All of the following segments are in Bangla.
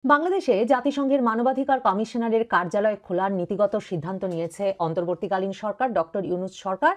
বাংলাদেশে জাতিসংঘের মানবাধিকার কমিশনারের কার্যালয় খোলার নীতিগত সিদ্ধান্ত নিয়েছে অন্তর্বর্তীকালীন সরকার, ডক্টর ইউনূস সরকার।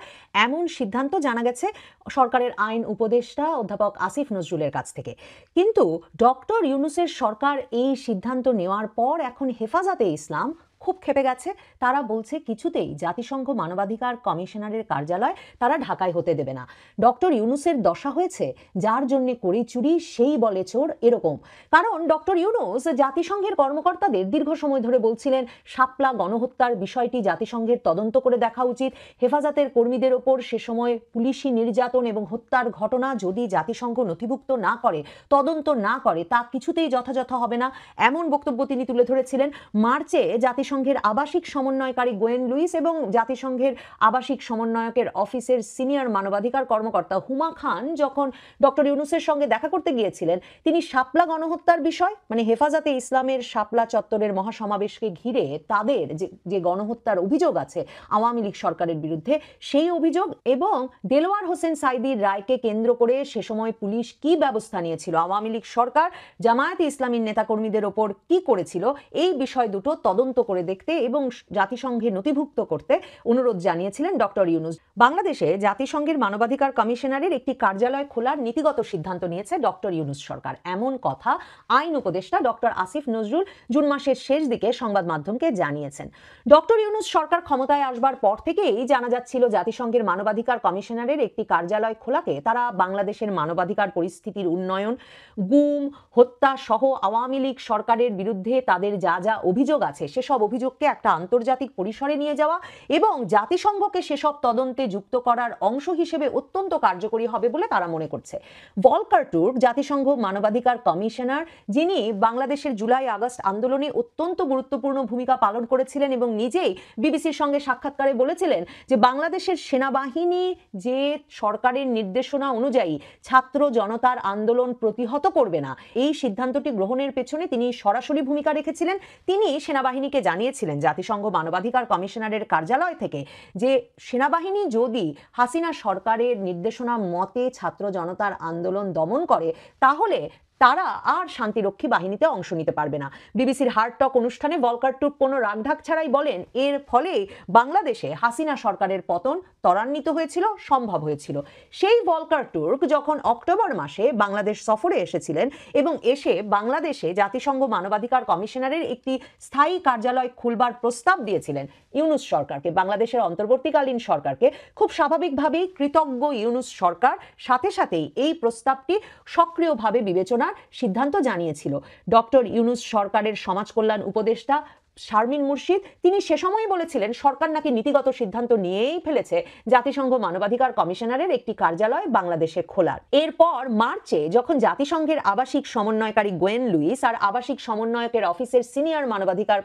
এমন সিদ্ধান্ত জানা গেছে সরকারের আইন উপদেষ্টা অধ্যাপক আসিফ নজরুলের কাছ থেকে। কিন্তু ডক্টর ইউনূসের সরকার এই সিদ্ধান্ত নেওয়ার পর এখন হেফাজতে ইসলাম খুব ক্ষেপে গেছে। তারা বলছে কিছুতেই জাতিসংঘ মানবাধিকার কমিশনারের কার্যালয় তারা ঢাকায় হতে দেবে না। ডক্টর ইউনূসের দশা হয়েছে যার জন্য করি চুরি সেই বলে চোর, এরকম। কারণ ডক্টর ইউনূস জাতিসংঘের কর্মকর্তাদের দীর্ঘ সময় ধরে বলছিলেন শাপলা গণহত্যার বিষয়টি জাতিসংঘের তদন্ত করে দেখা উচিত। হেফাজতের কর্মীদের ওপর সে সময় পুলিশি নির্যাতন এবং হত্যার ঘটনা যদি জাতিসংঘ নথিভুক্ত না করে, তদন্ত না করে, তা কিছুতেই যথাযথ হবে না, এমন বক্তব্য তিনি তুলে ধরেছিলেন। মার্চে জাতিসংঘের আবাসিক সমন্বয়কারী গোয়েন লুইস এবং জাতিসংঘের আবাসিক সমন্বয়কের অফিসের সিনিয়র মানবাধিকার কর্মকর্তা হুমা খান যখন ডক্টর ইউনূসের সঙ্গে দেখা করতে গিয়েছিলেন, তিনি শাপলা গণহত্যার বিষয়, মানে হেফাজতে ইসলামের শাপলা চত্বরের মহাসমাবেশকে ঘিরে তাদের যে গণহত্যার অভিযোগ আছে আওয়ামী লীগ সরকারের বিরুদ্ধে, সেই অভিযোগ এবং দেলোয়ার হোসেন সাঈদীর রায়কে কেন্দ্র করে সে সময় পুলিশ কি ব্যবস্থা নিয়েছিল, আওয়ামী লীগ সরকার জামায়াতে ইসলামীর নেতাকর্মীদের ওপর কি করেছিল, এই বিষয় দুটো তদন্ত করে দেখতে এবং জাতিসংঘে নথিভুক্ত করতে অনুরোধ জানিয়েছিলেন ডক্টর ইউনূস। বাংলাদেশে জাতিসংঘের মানবাধিকার কমিশনারের একটি কার্যালয় খোলার নীতিগত সিদ্ধান্ত নিয়েছে ডক্টর ইউনূস সরকার, এমন কথা আইন উপদেষ্টা ডক্টর আসিফ নজরুল জুন মাসের শেষ দিকে সংবাদ মাধ্যমকে জানিয়েছেন। ডক্টর ইউনূস সরকার ক্ষমতায় আসবার পর থেকেই জানা যাচ্ছিল জাতিসংঘের মানবাধিকার কমিশনারের একটি কার্যালয় খোলাকে তারা বাংলাদেশের মানবাধিকার পরিস্থিতির উন্নয়ন, গুম, হত্যা সহ আওয়ামী লীগ সরকারের বিরুদ্ধে তাদের যা যা অভিযোগ আছে সেসব অভিযোগকে একটা আন্তর্জাতিক পরিসরে নিয়ে যাওয়া এবং জাতিসংঘকে সেসব তদন্তে যুক্ত করার অংশ হিসেবে অত্যন্ত কার্যকরী হবে বলে তারা মনে করছে। ভলকার টুর্ক জাতিসংঘ মানবাধিকার কমিশনার, যিনি বাংলাদেশের জুলাই আগস্ট আন্দোলনে অত্যন্ত গুরুত্বপূর্ণ ভূমিকা পালন করেছিলেন এবং নিজেই বিবিসির সঙ্গে সাক্ষাৎকারে বলেছিলেন যে বাংলাদেশের সেনাবাহিনী যে সরকারের নির্দেশনা অনুযায়ী ছাত্র জনতার আন্দোলন প্রতিহত করবে না, এই সিদ্ধান্তটি গ্রহণের পেছনে তিনি সরাসরি ভূমিকা রেখেছিলেন। তিনি সেনাবাহিনীকে জানিয়েছিলেন জাতিসংঘ মানবাধিকার কমিশনারের কার্যালয় থেকে যে সেনাবাহিনী যদি হাসিনা সরকারের নির্দেশনা মতে ছাত্র জনতার আন্দোলন দমন করে তাহলে তারা আর শান্তিরক্ষী বাহিনীতে অংশ নিতে পারবে না। বিবিসির হার্ড টক অনুষ্ঠানে ভলকার টুর্ক কোনো রাগঢাক ছাড়াই বলেন এর ফলে বাংলাদেশে হাসিনা সরকারের পতন ত্বরান্বিত হয়েছিল, সম্ভব হয়েছিল। সেই ভলকার টুর্ক যখন অক্টোবর মাসে বাংলাদেশ সফরে এসেছিলেন এবং এসে বাংলাদেশে জাতিসংঘ মানবাধিকার কমিশনারের একটি স্থায়ী কার্যালয় খুলবার প্রস্তাব দিয়েছিলেন ইউনূস সরকারকে, বাংলাদেশের অন্তর্বর্তীকালীন সরকারকে, খুব স্বাভাবিকভাবেই কৃতজ্ঞ ইউনূস সরকার সাথে সাথেই এই প্রস্তাবটি সক্রিয়ভাবে বিবেচনার সিদ্ধান্ত জানিয়েছিল। ডক্টর ইউনূস সরকারের সমাজ কল্যাণ উপদেষ্টা শারমিন মুর্শিদ, তিনি সে সময় বলেছিলেন সরকার নাকি নীতিগত সিদ্ধান্ত নিয়েই ফেলেছে জাতিসংঘ মানবাধিকার কমিশনারের একটি কার্যালয় বাংলাদেশে খোলার। এরপর মার্চে যখন জাতিসংঘের আবাসিক সমন্বয়কারী গোয়েন লুইস আর আবাসিক সমন্বয়কের অফিসের সিনিয়র মানবাধিকার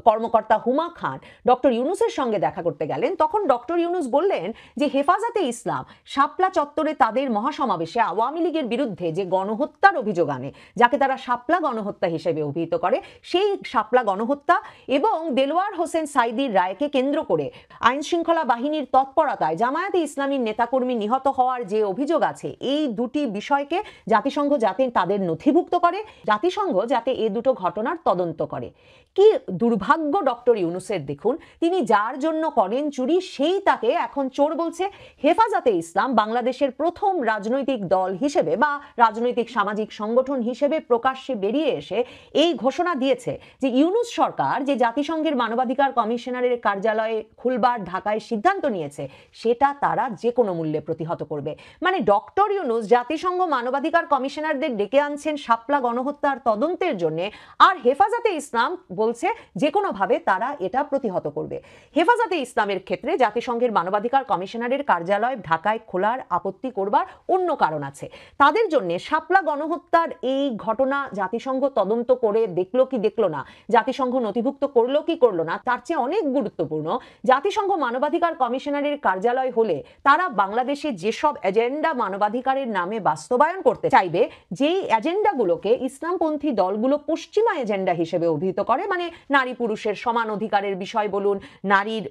কর্মকর্তা হুমা খান ডক্টর ইউনূসের সঙ্গে দেখা করতে গেলেন, তখন ডক্টর ইউনূস বললেন যে হেফাজতে ইসলাম শাপলা চত্বরে তাদের মহাসমাবেশে আওয়ামী লীগের বিরুদ্ধে যে গণহত্যার অভিযোগ আনে, যাকে তারা শাপলা গণহত্যা হিসেবে অভিহিত করে, সেই শাপলা গণহত্যা এবং দেলোয়ার হোসেন সাঈদীর রায়কে কেন্দ্র করে আইন শৃঙ্খলা বাহিনীর তৎপরতায় জামায়াতে ইসলামীর নেতাকর্মী নিহত হওয়ার যে অভিযোগ আছে, এই দুটি বিষয়কে জাতিসংঘ যাতে তাদের নথিভুক্ত করে, জাতিসংঘ যাতে এই দুটো ঘটনার তদন্ত করে। কি দুর্ভাগ্য ডক্টর ইউনূসের দেখুন, তিনি যার জন্য করেন চুরি সেই তাকে এখন চোর বলছে। হেফাজতে ইসলাম বাংলাদেশের প্রথম রাজনৈতিক দল হিসেবে বা রাজনৈতিক সামাজিক সংগঠন হিসেবে প্রকাশ্যে বেরিয়ে এসে এই ঘোষণা দিয়েছে যে ইউনূস সরকার যে জাতিসংঘের মানবাধিকার কমিশনারের কার্যালয়ে খুলবার ঢাকায় সিদ্ধান্ত নিয়েছে সেটা তারা যে কোনো মূল্যে প্রতিহত করবে। মানে ডক্টর ইউনূস জাতিসংঘ মানবাধিকার কমিশনারদের ডেকে আনছেন শাপলা গণহত্যার তদন্তের জন্য, আর হেফাজতে ইসলাম বলছে যে কোনোভাবে তারা এটা প্রতিহত করবে। হেফাজতে ইসলামের ক্ষেত্রে জাতিসংঘের মানবাধিকার কমিশনারের কার্যালয় ঢাকায় খোলার আপত্তি করবার অন্য কারণ আছে। তাদের জন্য শাপলা গণহত্যার এই ঘটনা জাতিসংঘ তদন্ত করে দেখলো কি দেখলো না, জাতিসংঘ নথিভুক্ত করলো কি করলো না, তার চেয়ে অনেক গুরুত্বপূর্ণ জাতিসংঘ মানবাধিকার কমিশনারের কার্যালয় হলে তারা বাংলাদেশে যেসব এজেন্ডা মানবাধিকারের নামে বাস্তবায়ন করতে চাইবে, যেই এজেন্ডাগুলোকে ইসলামপন্থী দলগুলো পশ্চিমা এজেন্ডা হিসেবে অভিহিত করে, মানে নারী পুরুষের সমান অধিকারের বিষয় বলুন, নারীর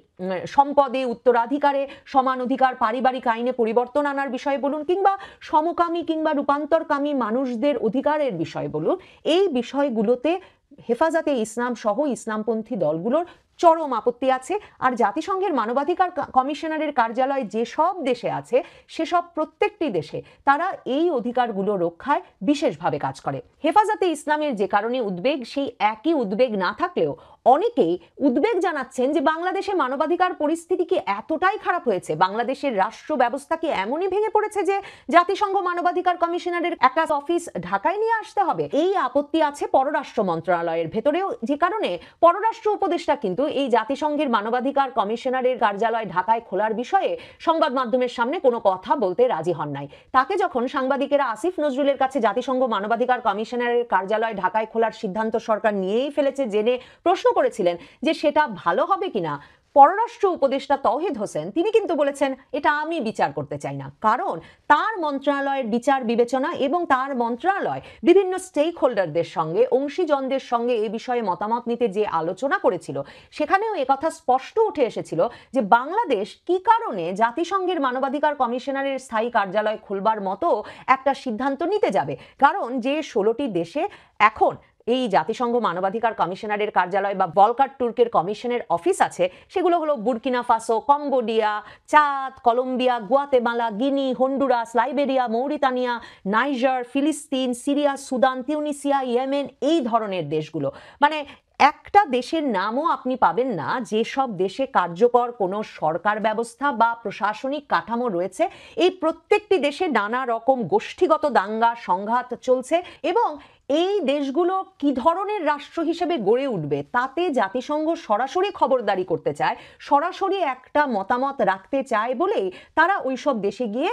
সম্পদে উত্তরাধিকারে সমান অধিকার, পারিবারিক আইনে পরিবর্তন আনার বিষয় বলুন, কিংবা সমকামী কিংবা রূপান্তরকামী মানুষদের অধিকারের বিষয় বলুন, এই বিষয়গুলোতে হেফাজতে ইসলাম সহ ইসলামপন্থী দলগুলোর চরম আপত্তি আছে। আর জাতিসংঘের মানবাধিকার কমিশনারের কার্যালয় যেসব দেশে আছে সেসব প্রত্যেকটি দেশে তারা এই অধিকারগুলো রক্ষায় বিশেষভাবে কাজ করে। হেফাজতে ইসলামের যে কারণে উদ্বেগ, সেই একই উদ্বেগ না থাকলেও অনেকেই উদ্বেগ জানাচ্ছেন যে বাংলাদেশে মানবাধিকার পরিস্থিতি কি এতটাই খারাপ হয়েছে, বাংলাদেশের রাষ্ট্র ব্যবস্থা কি এমনই ভেঙে পড়েছে যে জাতিসংঘ মানবাধিকার কমিশনারের একটা অফিস ঢাকায় নিয়ে আসতে হবে। এই আপত্তি আছে পররাষ্ট্র মন্ত্রণালয়ের ভেতরেও, যে কারণে পররাষ্ট্র উপদেষ্টা কিন্তু এই জাতিসংঘের মানবাধিকার কমিশনারের কার্যালয় ঢাকায় খোলার বিষয়ে সংবাদ মাধ্যমের সামনে কোনো কথা বলতে রাজি হন নাই। তাকে যখন সাংবাদিকেরা আসিফ নজরুলের কাছে জাতিসংঘ মানবাধিকার কমিশনারের কার্যালয় ঢাকায় খোলার সিদ্ধান্ত সরকার নিয়েই ফেলেছে জেনে প্রশ্ন করেছিলেন যে সেটা ভালো হবে কিনা, পররাষ্ট্র উপদেষ্টা তৌহিদ হোসেন তিনি কিন্তু বলেছেন এটা আমি বিচার করতে চাই না, কারণ তার মন্ত্রণালয়ের বিচার বিবেচনা এবং তার মন্ত্রণালয় বিভিন্ন স্টেক হোল্ডারদের সঙ্গে, অংশীজনদের সঙ্গে এই বিষয়ে মতামত নিতে যে আলোচনা করেছিল সেখানেও একথা স্পষ্ট উঠে এসেছিল যে বাংলাদেশ কি কারণে জাতিসংঘের মানবাধিকার কমিশনারের স্থায়ী কার্যালয় খুলবার মতো একটা সিদ্ধান্ত নিতে যাবে। কারণ যে 16টি দেশে এখন এই জাতিসংঘ মানবাধিকার কমিশনারের কার্যালয় বা ভলকার তুর্কের কমিশনের অফিস আছে সেগুলো হলো বুর্কিনা ফাসো, কম্বোডিয়া, চাদ, কলম্বিয়া, গুয়াতেমালা, গিনি, হন্ডুরাস, লাইবেরিয়া, মৌরিতানিয়া, নাইজার, ফিলিস্তিন, সিরিয়া, সুদান, তিউনিসিয়া, ইয়েমেন, এই ধরনের দেশগুলো। মানে একটা দেশের নামও আপনি পাবেন না যেসব দেশে কার্যকর কোনো সরকার ব্যবস্থা বা প্রশাসনিক কাঠামো রয়েছে। এই প্রত্যেকটি দেশে নানা রকম গোষ্ঠীগত দাঙ্গা সংঘাত চলছে এবং এই দেশগুলো কি ধরনের রাষ্ট্র হিসেবে গড়ে উঠবে তাতে জাতিসংঘ সরাসরি খবরদারি করতে চায়, সরাসরি একটা মতামত রাখতে চায় বলেই তারা ওইসব দেশে গিয়ে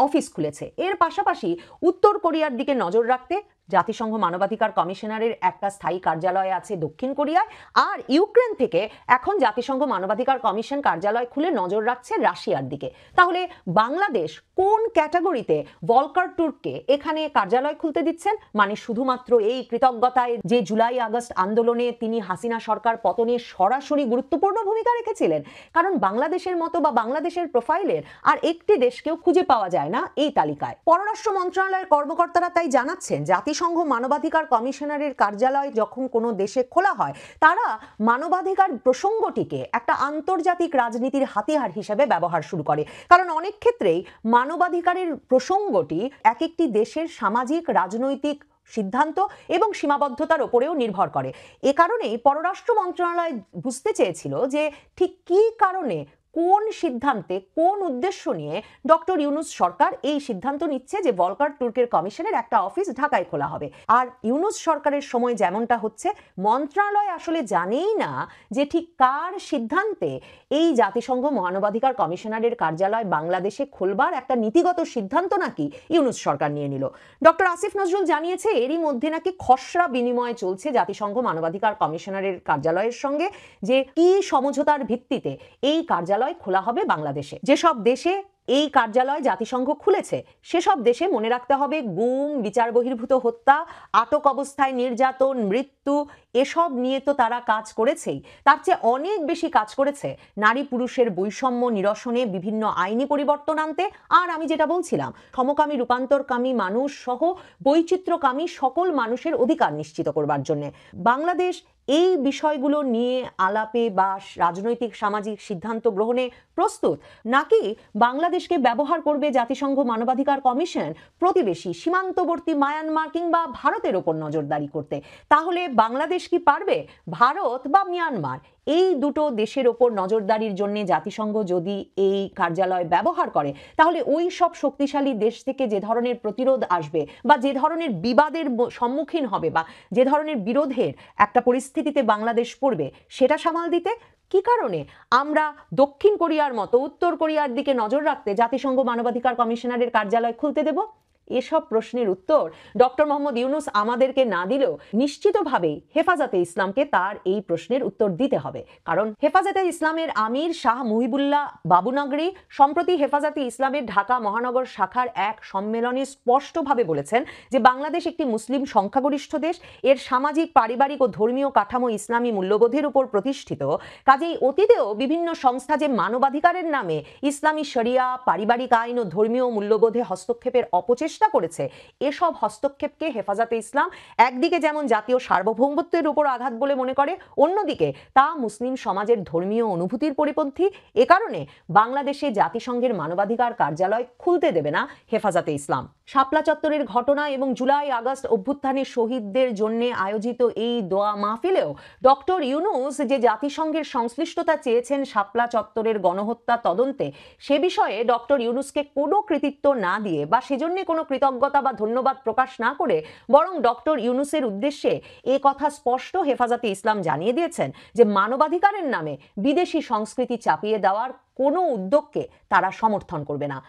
অফিস খুলেছে। এর পাশাপাশি উত্তর কোরিয়ার দিকে নজর রাখতে জাতিসংঘ মানবাধিকার কমিশনারের একটা স্থায়ী কার্যালয় আছে দক্ষিণ কোরিয়ায়, আর ইউক্রেন থেকে এখন জাতিসংঘ মানবাধিকার কমিশন কার্যালয় খুলে নজর রাখছে রাশিয়ার দিকে। তাহলে বাংলাদেশ কোন ক্যাটাগরিতে ভলকার তুর্ককে এখানে কার্যালয় খুলতে দিচ্ছেন? মানে শুধুমাত্র এই কৃতজ্ঞতায় যে জুলাই আগস্ট আন্দোলনে তিনি হাসিনা সরকার পতনে সরাসরি গুরুত্বপূর্ণ ভূমিকা রেখেছিলেন? কারণ বাংলাদেশের মতো বা বাংলাদেশের প্রোফাইলের আর একটি দেশকেও খুঁজে পাওয়া যায় না এই তালিকায়। পররাষ্ট্র মন্ত্রণালয়ের কর্মকর্তারা তাই জানাচ্ছেন জাতিসংঘ মানবাধিকার কমিশনারের কার্যালয় যখন কোনো দেশে খোলা হয় তারা মানবাধিকার প্রসঙ্গটিকে একটা আন্তর্জাতিক রাজনীতির হাতিয়ার হিসেবে ব্যবহার শুরু করে। কারণ অনেক ক্ষেত্রেই মানবাধিকারের প্রসঙ্গটি এক একটি দেশের সামাজিক রাজনৈতিক সিদ্ধান্ত এবং সীমাবদ্ধতার উপরেও নির্ভর করে। এ কারণেই পররাষ্ট্র মন্ত্রণালয় বুঝতে চেয়েছিল যে ঠিক কী কারণে, কোন সিদ্ধান্তে, কোন উদ্দেশ্য নিয়ে ডক্টর ইউনূস সরকার এই সিদ্ধান্ত নিচ্ছে যে ভলকার তুর্কের কমিশনের একটা অফিস ঢাকায় খোলা হবে। আর ইউনূস সরকারের সময় যেমনটা হচ্ছে, মন্ত্রণালয় আসলে জানেই না যে ঠিক কার সিদ্ধান্তে এই জাতিসংঘ মানবাধিকার কমিশনারের কার্যালয় বাংলাদেশে খুলবার একটা নীতিগত সিদ্ধান্ত নাকি ইউনূস সরকার নিয়ে নিল। ডক্টর আসিফ নজরুল জানিয়েছে এরই মধ্যে নাকি খসড়া বিনিময় চলছে জাতিসংঘ মানবাধিকার কমিশনারের কার্যালয়ের সঙ্গে, যে কি সমঝোতার ভিত্তিতে এই কার্যালয় খোলা হবে বাংলাদেশে। যেসব দেশে এই কার্যালয় জাতিসংঘ খুলেছে সেসব দেশে মনে রাখতে হবে গুম, বিচার বহির্ভূত হত্যা, আটক অবস্থায় নির্যাতন, মৃত্যু, এসব নিয়ে তো তারা কাজ করেছেই। তার চেয়ে অনেক বেশি কাজ করেছে নারী পুরুষের বৈষম্য নিরসনে বিভিন্ন আইনি পরিবর্তন আনতে, আর আমি যেটা বলছিলাম সমকামী, রূপান্তরকামী মানুষ সহ বৈচিত্র্যকামী সকল মানুষের অধিকার নিশ্চিত করবার জন্য। বাংলাদেশ এই বিষয়গুলো নিয়ে আলাপে বা রাজনৈতিক সামাজিক সিদ্ধান্ত গ্রহণে প্রস্তুত, নাকি বাংলাদেশকে ব্যবহার করবে জাতিসংঘ মানবাধিকার কমিশন প্রতিবেশী সীমান্তবর্তী মায়ানমার কিংবা ভারতের ওপর নজরদারি করতে? তাহলে বাংলাদেশ কি পারবে ভারত বা মিয়ানমার এই দুটো দেশের ওপর নজরদারির জন্য জাতিসংঘ যদি এই কার্যালয় ব্যবহার করে, তাহলে ওই সব শক্তিশালী দেশ থেকে যে ধরনের প্রতিরোধ আসবে বা যে ধরনের বিবাদের সম্মুখীন হবে বা যে ধরনের বিরোধের একটা পরিস্থিতিতে বাংলাদেশ পড়বে সেটা সামাল দিতে কি কারণে আমরা দক্ষিণ কোরিয়ার মতো উত্তর কোরিয়ার দিকে নজর রাখতে জাতিসংঘ মানবাধিকার কমিশনারের কার্যালয় খুলতে দেব? এসব প্রশ্নের উত্তর ডক্টর মোহাম্মদ ইউনূস আমাদেরকে না দিলেও নিশ্চিতভাবেই হেফাজতে ইসলামকে তার এই প্রশ্নের উত্তর দিতে হবে। কারণ হেফাজতে ইসলামের আমির শাহ মুহিবুল্লাহ বাবুনগরী সম্প্রতি হেফাজতে ইসলামের ঢাকা মহানগর শাখার এক সম্মেলনে স্পষ্টভাবে বলেছেন যে বাংলাদেশ একটি মুসলিম সংখ্যাগরিষ্ঠ দেশ, এর সামাজিক, পারিবারিক ও ধর্মীয় কাঠামো ইসলামী মূল্যবোধের উপর প্রতিষ্ঠিত। কাজেই অতীতেও বিভিন্ন সংস্থা যে মানবাধিকারের নামে ইসলামী শরিয়া, পারিবারিক আইন ও ধর্মীয় মূল্যবোধে হস্তক্ষেপের অপচেষ্টা চেষ্টা করেছে, এসব হস্তক্ষেপকে হেফাজতে ইসলাম একদিকে যেমন জাতীয় সার্বভৌমত্বের উপর আঘাত বলে মনে করে, অন্যদিকে তা মুসলিম সমাজের ধর্মীয় অনুভূতির পরিপন্থী। এ কারণে বাংলাদেশে জাতিসংঘের মানবাধিকার কার্যালয় খুলতে দেবে না হেফাজতে ইসলাম। শাপলা চত্বরের ঘটনা এবং জুলাই আগস্ট অভ্যুত্থানের শহীদদের জন্য আয়োজিত এই দোয়া মাহফিলেও ডক্টর ইউনূস যে জাতিসংঘের সংশ্লিষ্টতা চেয়েছেন শাপলা চত্বরের গণহত্যা তদন্তে, সে বিষয়ে ডক্টর ইউনূসকে কোনো কৃতিত্ব না দিয়ে বা সেজন্য কোনো কৃতজ্ঞতা বা ধন্যবাদ প্রকাশ না করে বরং ডক্টর ইউনূসের উদ্দেশ্যে এ কথা স্পষ্ট হেফাজতে ইসলাম জানিয়ে দিয়েছেন যে মানবাধিকারের নামে বিদেশি সংস্কৃতি চাপিয়ে দেওয়ার কোনো উদ্যোগকে তারা সমর্থন করবে না।